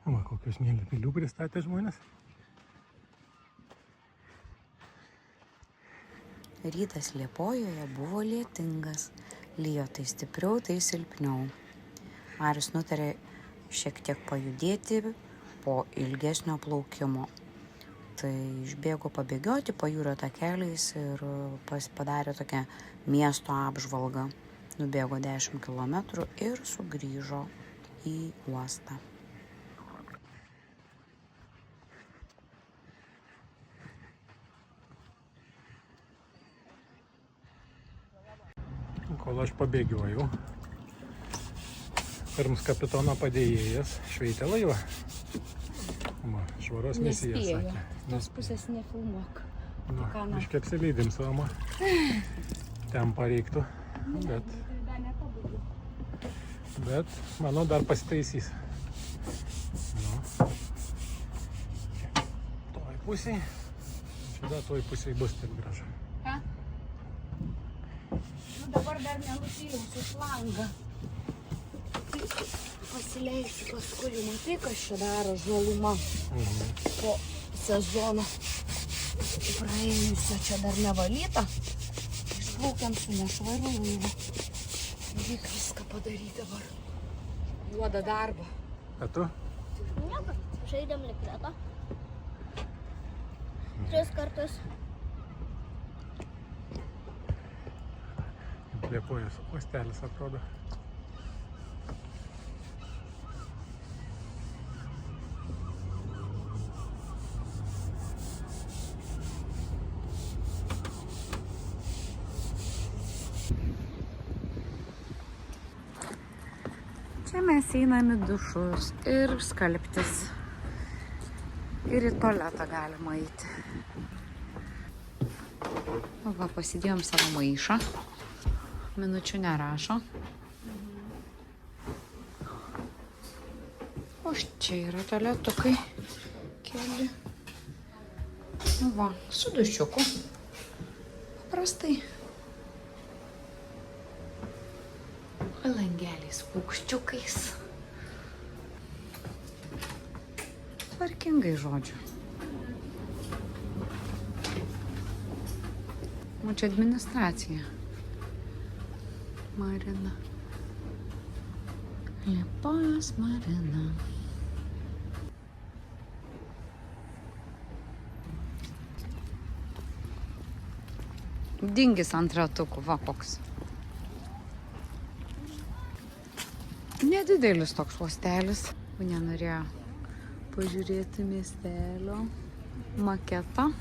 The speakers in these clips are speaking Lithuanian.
Va, kokius mėly pilių pristatė žmonės. Rytas Liepojoje buvo lietingas. Lijo tai stipriau, tai silpniau. Marius nutarė šiek tiek pajudėti po ilgesnio plaukimo. Tai išbėgo pabėgioti pajūrio takeliais ir padarė tokią miesto apžvalgą. Nubėgo 10 km ir sugrįžo į uostą. Kol aš pabėgiojau, pirms kapitono padėjėjas šveitė laivą. Va, švaros misija, sakė. Tos pusės nefilmuok. Biškai apsileidim savama. Tempą reiktų, bet manau dar pasitaisys. Toj pusiai, šitą toj pusiai bus taip gražu. Dabar dar nenusijausiu flangą. Pasileisiu paskui, matai, kas čia daro žaluma po sezono praėjusio, čia dar nevalyta. Išplaukiam su nešvariu laivu. Reikia viską padaryti dabar. Juodą darbą. A tu? Nieko, žaidėm likretą. 3 kartus. Liepojos uostelis atrodo. Čia mes einam į dušus ir skalbtis. Ir į tualetą galima eiti. Va, pasidėjom savo maišą. Minučių nerašo. O čia yra tualetukai keli. Nu va, su dušiuku. Paprastai. Langeliais, paukščiukais. Tvarkingai, žodžiu. O čia administracija. Marina. Liepojos Marina. Dingis ant ratukų, va koks. Nedidelis toks uostelis. Nenorėjo pažiūrėti miestelio maketą.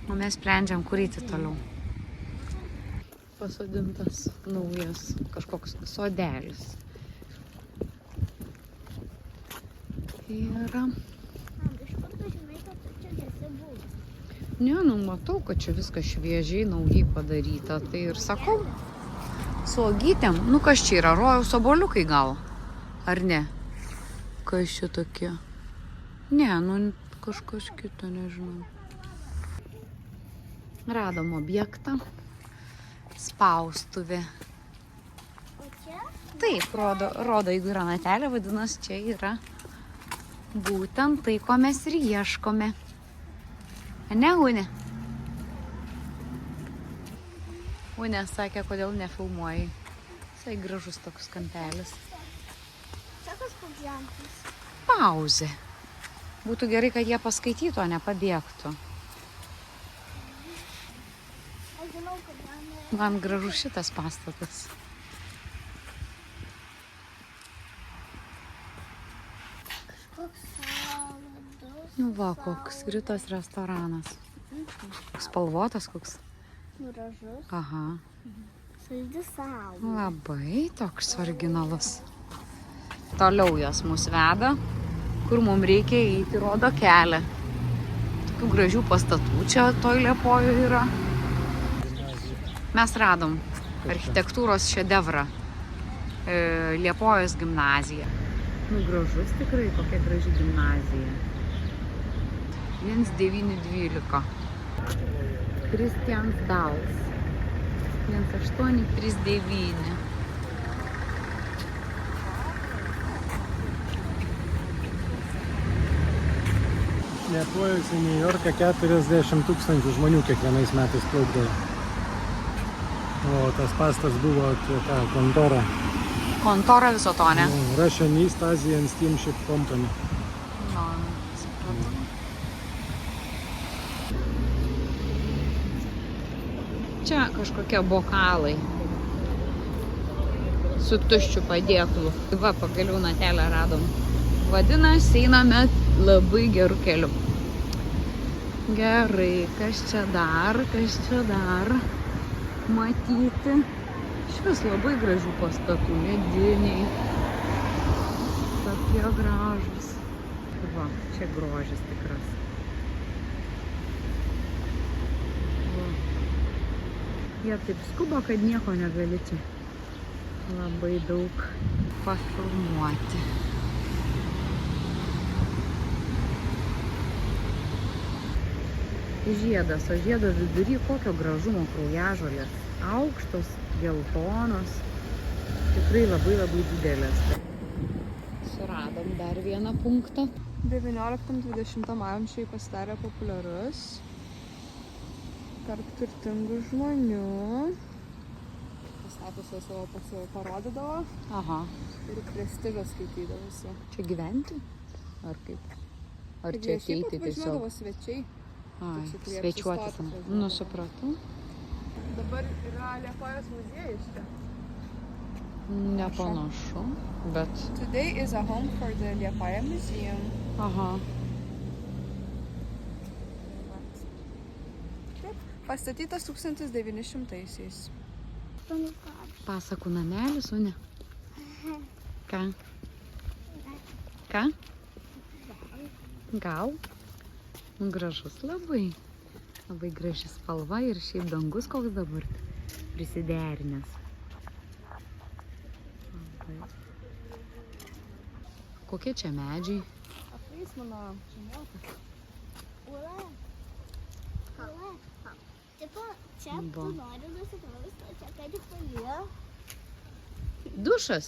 O mes sprendžiam, kur eiti toliau. Pasodintas naujas kažkoks sodelis. Yra. Iš kur tu žinai, kad čia nesi buvo? Ne, nu matau, kad čia viskas šviežiai, naujai padaryta. Tai ir sakau, su uogytėm. Nu kas čia yra, rojaus obuoliukai gal? Ar ne? Kas čia tokie? Ne, nu kažkas kito, nežinau. Radom objektą. Spaustuvė. O čia? Taip, rodo į granatelę, vadinasi, čia yra būtent tai, ko mes ir ieškome. Ne, Unė? Unė sakė, kodėl nefilmuoji. Visai gražus toks kampelis. Čia kažkoks ženklas. Pauzė. Būtų gerai, kad jie paskaitytų, o ne pabėgtų. Aš žinau, kad Man gražus šitas pastatas. kažkoks saladus. Nu va, koks Ritos restoranas. Spalvotas koks. Gražus. Aha. Saldi saulė. Labai toks originalus. Toliau jos mus veda, kur mums reikia eiti, rodo kelią. Tokių gražių pastatų čia toj Liepojoje yra. Mes radom architektūros šedevrą. Liepojos gimnazija. Nu, gražus tikrai, kokia graži gimnazija. 1912. Kristians Dals. 1839. Liepojus į New Yorką 40 000 žmonių kiekvienais metais plaukdavo. O tas pastas buvo ta kontora. Kontora viso to, ne? Russian East Asian Steamship Company. No, supratau. Čia kažkokie bokalai. Su tuščiu padėklu. Va, pagaliau natelę radom. Vadinasi, einame labai gerų kelių. Gerai, kas čia dar matyti. Šis labai gražių pastatų, mediniai. Tokie gražus. Va, čia grožis tikras. Va. Jie taip skuba, kad nieko negali čia. Labai daug pafilmuoti. Žiedas, o žiedo vidury kokio gražumo kraujažolės. Aukštos, geltonos. Tikrai labai didelės. Suradom dar vieną punktą. 19-20 amžiuje pasidarė populiarus tarp turtingų žmonių. Statusą savo parodydavo. Aha. Ir prestižą skaitydavosi. Čia gyventi? Ar kaip? Ar čia ateiti tiesiog? Važiuodavo svečiai. Ai, svečiuotis. Nu, supratau. Dabar yra Liepojos muziejus čia. Nepanašu, bet... Today is a home for the Liepaja Museum. Aha. Pastatytas 1900-aisiais. Pasakų namelis, o ne? Ką? Ką? Gal? Gražus labai. Labai graži spalva ir šiaip dangus koks dabar prisiderinęs. Kokie čia medžiai? Aplys mano žemėlapis. Ula. Tipo, čia tu nori nusiprausti, o čia ką tik palyjo. Dušas?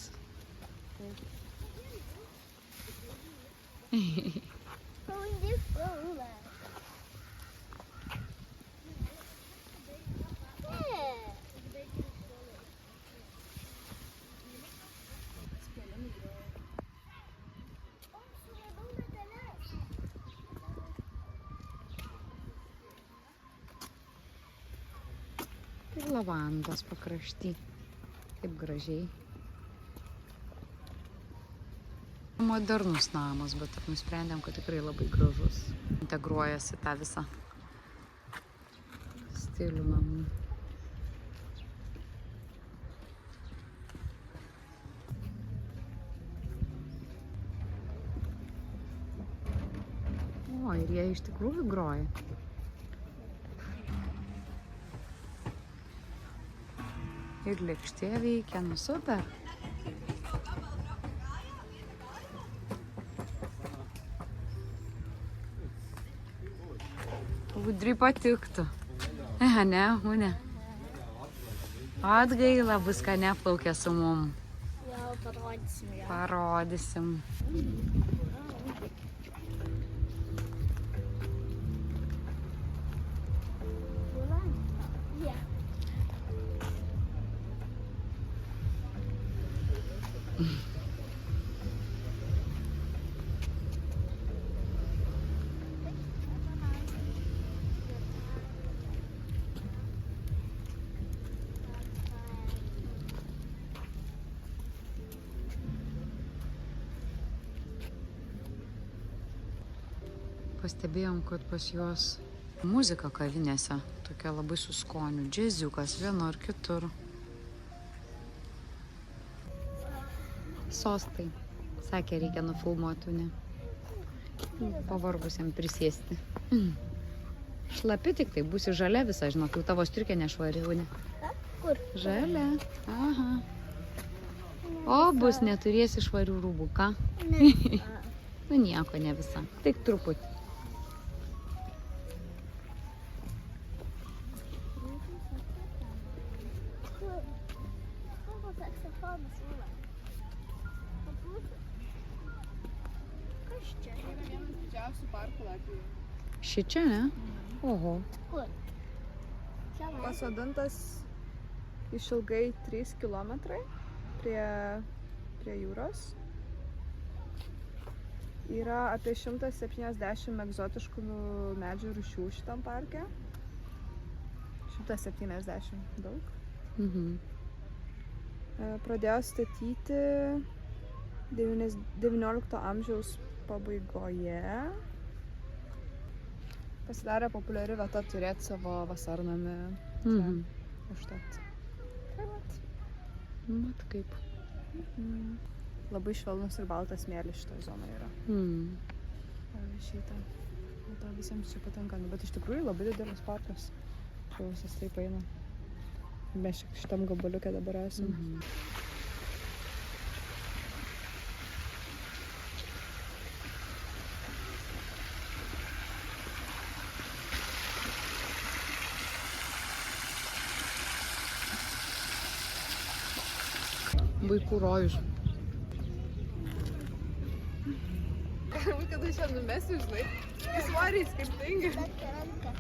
Pabandyk ula. Ir lavandos pakrašty. Taip gražiai. Modernus namas, bet taip nusprendėm, kad tikrai labai gražus. Integruojasi tą visą stilių namų. O, ir jie iš tikrųjų groja. Ir lėkštė veikia, nu super. Gudri patiktų. Ne, Une. Atgaila, bus ką neplaukia su mum. Jau parodysim ją. Parodysim. Ula? Ja. Pastebėjom, kad pas juos muzika kavinėse tokia labai su skoniu. Džiaziukas vienur kitur. Sostai. Sakė, reikia nufilmuoti, ne? Pavargusiam prisėsti. Šlapi tik tai, būsi žalia visa, žinok, jau tavo striukė nešvari, ne? Kur? Žalia. Aha. O, bus neturėsi švarių rūbų, ką? Ne. Nu nieko, ne visa. Tik truputį. Saksofonas, Ula. Kas čia? Tai yra vienas didžiausių parkų Latvijoje. Šičia, ne? Oho. Kur? Čia va. Pasodintas išilgai 3 km prie jūros. Yra apie 170 egzotiškų medžių rūšių šitam parke. 170 daug. Mhm. Pradėjo statyti 19 amžiaus pabaigoje. Pasidarė populiari vieta turėti savo vasarnamį. Mhm. Užtat. Tai vat. Mat kaip. Labai švelnus ir baltas smėlis šitoje zonoje yra. Šitą. To visiems čia patinka. Bet iš tikrųjų labai didelis parkas. Čia visas taip eina. Mes šitam gabaliuke dabar esame. Vaikų rojus. Kada čia numesiu, žinai, svariai skirtingi. Bet ranka.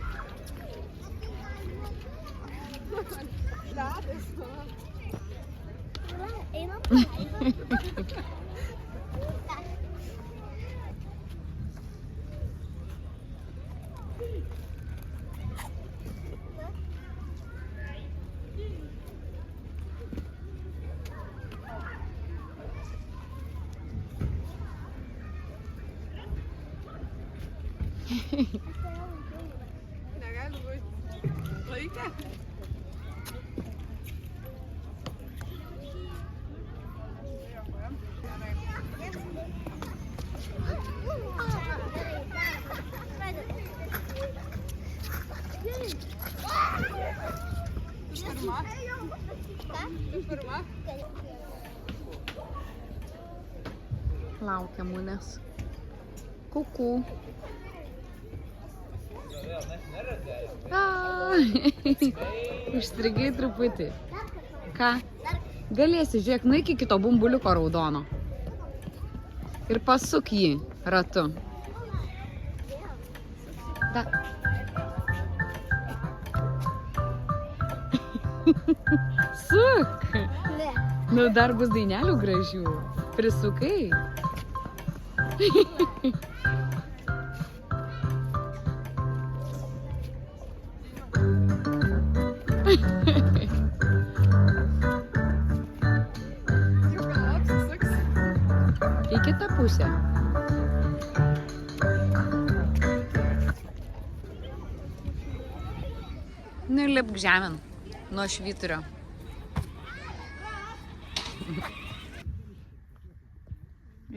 Ledas. Va, einam. Negali būti. Laikė? Pirma. Laukia manęs. Kuku. Užstrigai truputį. Ką? Galėsi, žiūrėk, nueik iki to bumbuliuko raudono. Ir pasuk jį ratu. Da. Suk. Ne. Nu, dar bus dainelių gražių. Prisukai. Jau gal apsisuks. Į kitą pusę. Nu, lipk žemėn nuo švyturio.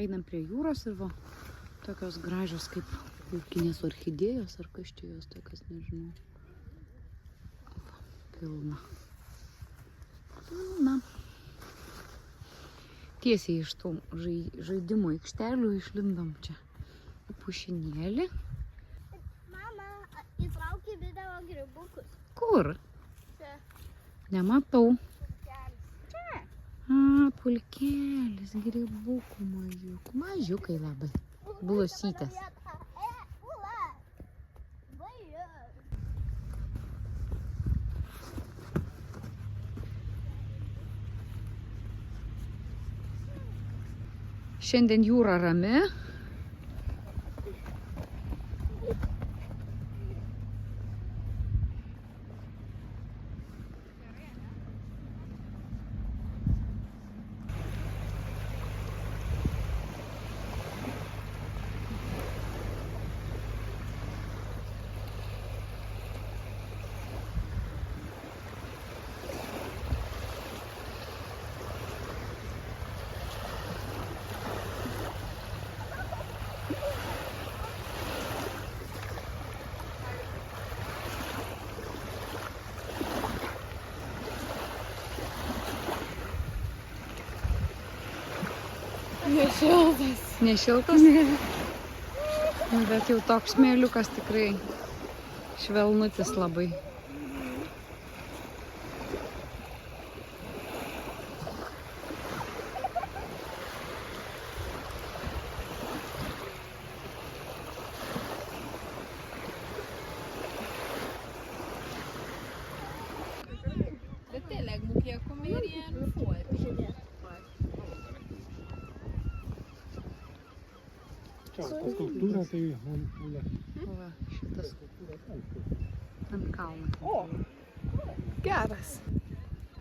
Einam prie jūros ir va, tokios gražios kaip laukinės orchidėjos ar kas čia jos tokios, nežinau. Va, pilna. Pilna. Tiesiai iš tų žaidimo aikštelių išlindom čia į pušinėlį. Mama, įtraukė video grybukus. Kur? Čia. Nematau. Čia. A, pulkelis, grybukų mažiukų. Mažiukai labai. Blusytės. Ula. Vaja. Šiandien jūra rami. Nešiltas. Nešiltas? Bet jau toks smėliukas tikrai švelnutis labai. Skulptūra tai Ula. Va, šitas ant kalno. O, geras.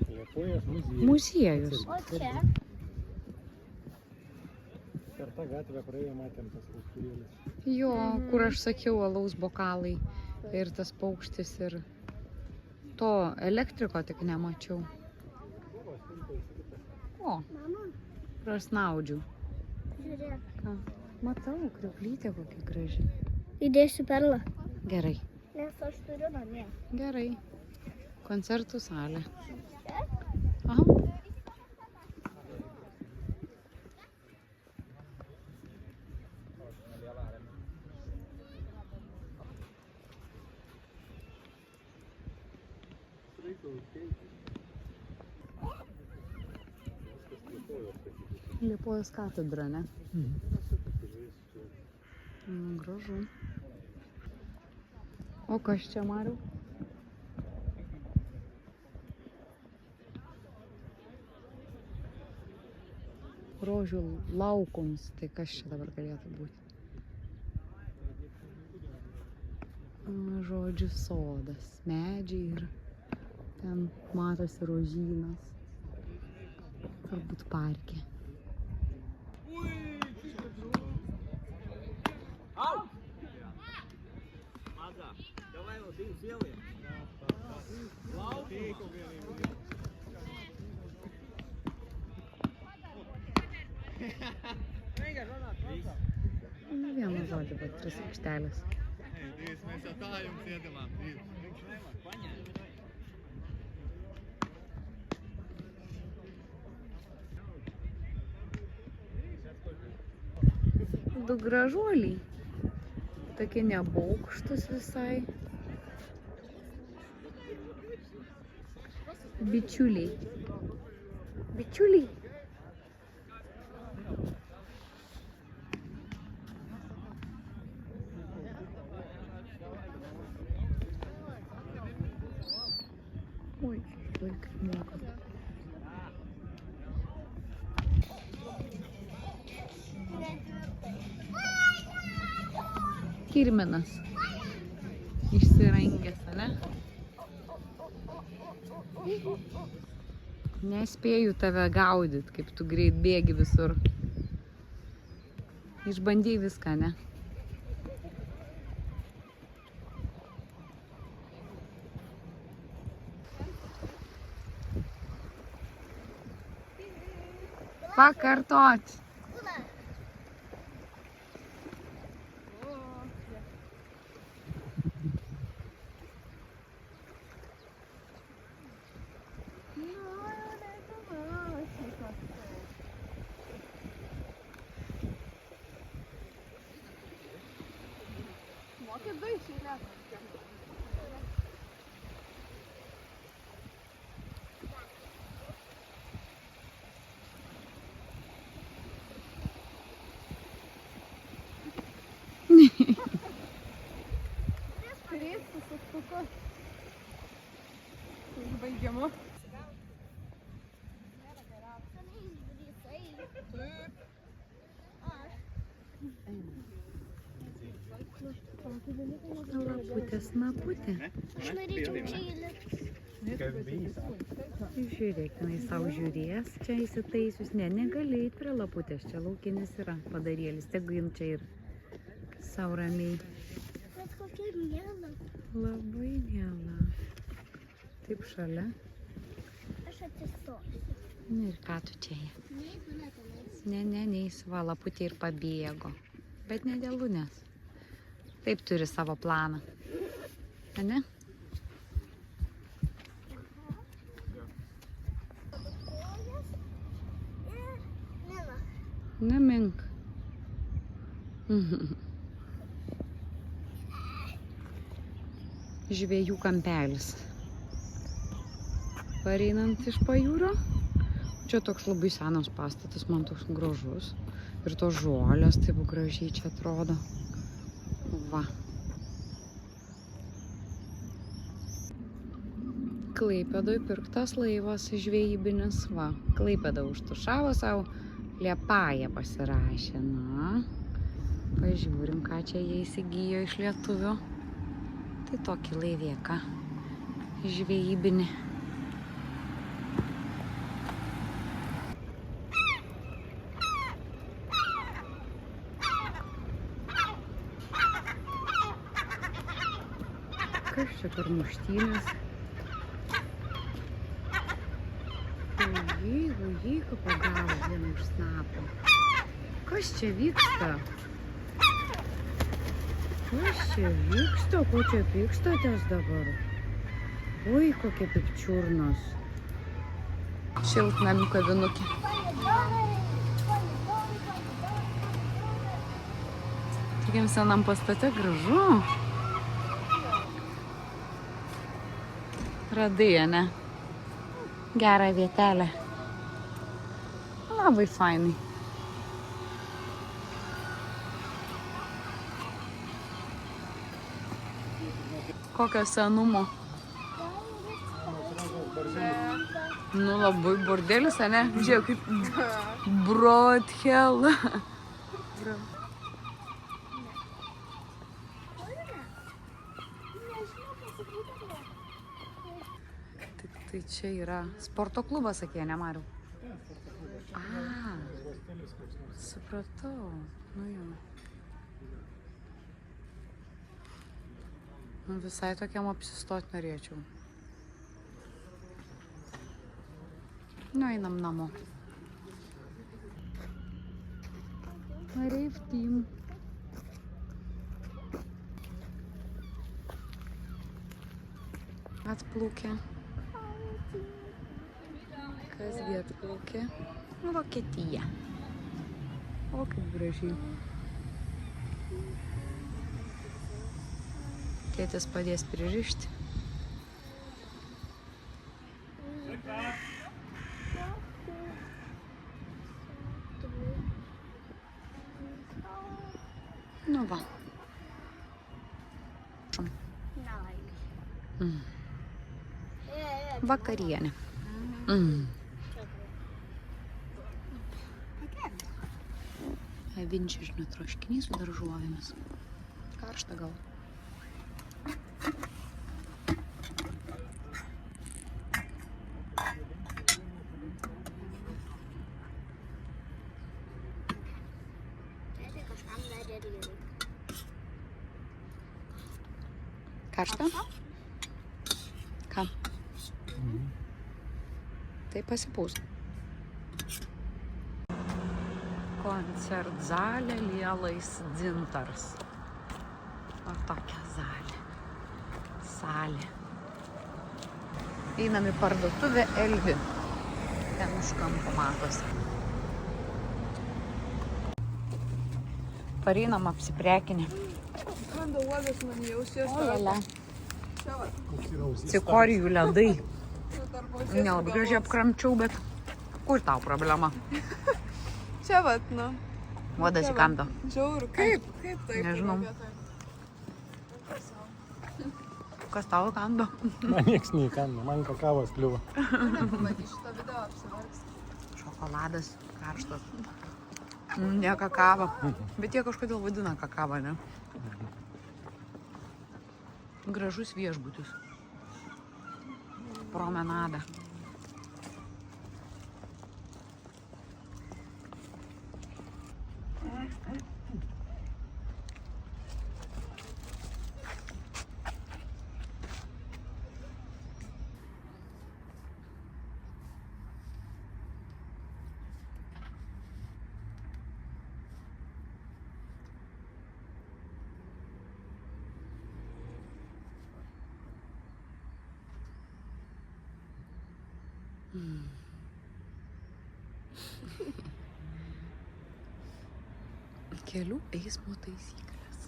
Liepojos muziejus. Muziejus. O čia? Per tą gatvę praėjo, matėm tas skulptūrėlis. Jo, kur aš sakiau, alaus bokalai ir tas paukštis ir to elektriko tik nemačiau. O, Mama, prasnaudžiu. žiūrėk. Ką? Matau, kriuklytė kokia graži. Įdėsiu perlą. Gerai, Nes aš turiu namie. gerai. Koncertų salė. Aha. Liepojos katedra, ne? Gražu. O kas čia, Mariau? Rožių laukums, tai kas čia dabar galėtų būti? Žodžiu, sodas, medžiai ir ten matosi rožynas. Turbūt parke. Nu, vienu žodžiu, bet 3 aikštelės. Du gražuoliai. Tokie nebaukštus visai. Bičiuliai. Bičiuliai. Oi, kaip moka. Kirminas. Išsirangęs, ne? Nespėju tave gaudyt, kaip tu greit bėgi visur. Išbandėjai viską, ne? Pakartot. Mokė 2 iš eilės. Krėstis atsuko. Užbaigiamu. Laputė, snaputė. Aš norėčiau čia įlipti. Žiūrėk, jinai savo žiūrės, čia įsitaisius. Ne, negali eit prie laputės, čia laukinis yra padarėlis, tegu jin čia ir savo ramiai. Bet kokia miela. Labai miela. Taip šalia. Aš atsistosiu. Ir ką tu čia? Jeigu netenais. Ne, neįsiva, laputė ir pabėgo. Bet ne dėl Lunės. Taip turi savo planą. Ane? Nela. Nemink. Žvejų kampelis. Pareinant iš pajūrio. Čia toks labai senas pastatas, man toks gražus. Ir tos žolės taip gražiai čia atrodo. Va. Klaipėdoj pirktas laivas žvejybinis. Va. Klaipėda užtušavo savo, Liepaja pasirašė. Na. Pažiūrim, ką čia jie įsigijo iš lietuvių. Tai tokį laivėką žvejybinį. Kas čia per muštynės? Jeigu pagavo vieną už snapo. Kas čia vyksta? Kas čia vyksta? Ko čia pykstatės dabar? Oi, kokie pikčiurnos. Šiltnamių kavinukė. Tokiam senam pastate gražu. Radai, ne? Gerą vietelę. Labai fainai. Kokio senumo? Nu, labai bordelis, ne? Žiūrėk, kaip brothel. Tai čia yra sporto klubas, sakė, ne, Mariau? A, supratau. Nu jau. Nu, visai tokiam apsistot norėčiau. Nu, einam namo. Reiftim. Atplaukė. Kasgi atplaukė? Vokietija. O, kaip gražiai. Tėtis padės pririšti. Nu va. Vakarienė. Avinčižnių troškinys su daržovėmis. Karšta gal. Karšta? Ką? Tai pasipūs. Koncertzalė Lielais Dzintars. O tokia salė. Einam į parduotuvę Elvi. Ten už kampo matosi. Pareinam apsiprekinę. Kanda uogas man jausies. O, lele. Cikorijų ledai. Nelabai gražiai apkramčiau, bet kur tau problema? Čia vat, nu. Uodas įkando. Žiauru. Kaip taip? Nežinau. Kas tau įkando? Man nieks neįkando, man kakavas kliuvo. Nepamatyš šitą video, apsivargs. Šokoladas karštas. Ne kakava. Bet jie kažkodėl vadina kakavą, ne? Gražus viešbutis. Promenada. Kelių eismo taisyklės.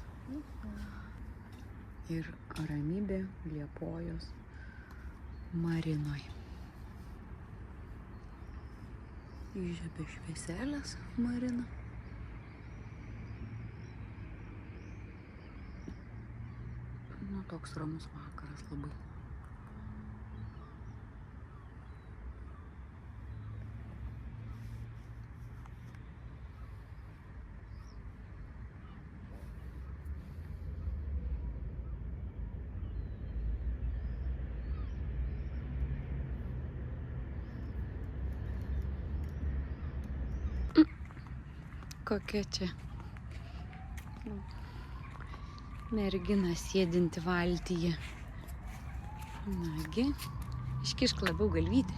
Ir ramybė Liepojos marinoj. Įžiebė švieselės marina. Nu, toks ramus vakaras labai. kokia čia mergina sėdinti valtyje. Nagi, iškišk labiau galvytę.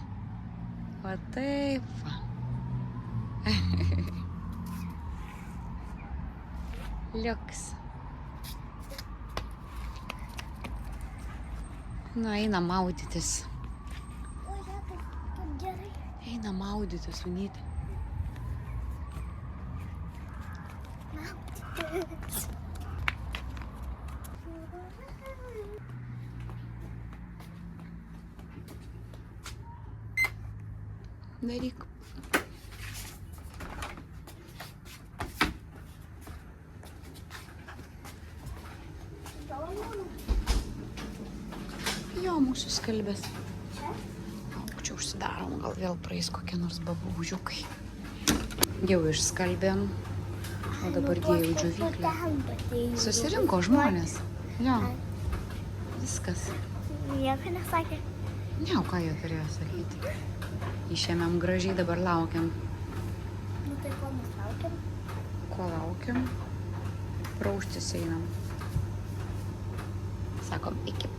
Va taip va. Liuks. Nu, einam maudytis. O, ja, kaip gerai. Einam maudytis, Unytė. Maudytis. Daryk. Jo, mūsų skalbės. Čia užsidarom, gal vėl praeis kokie nors babaužiukai. Jau išskalbėm, o dabar dėjau džiovyklę. Susirinko žmonės. Jo, viskas. Nieko nesakė. Ne, o ką jie turėjo sakyti? Išėmėm gražiai, dabar laukiam. Nu tai ko mes laukiam? Ko laukiam? Praustis einam. Sakom, iki.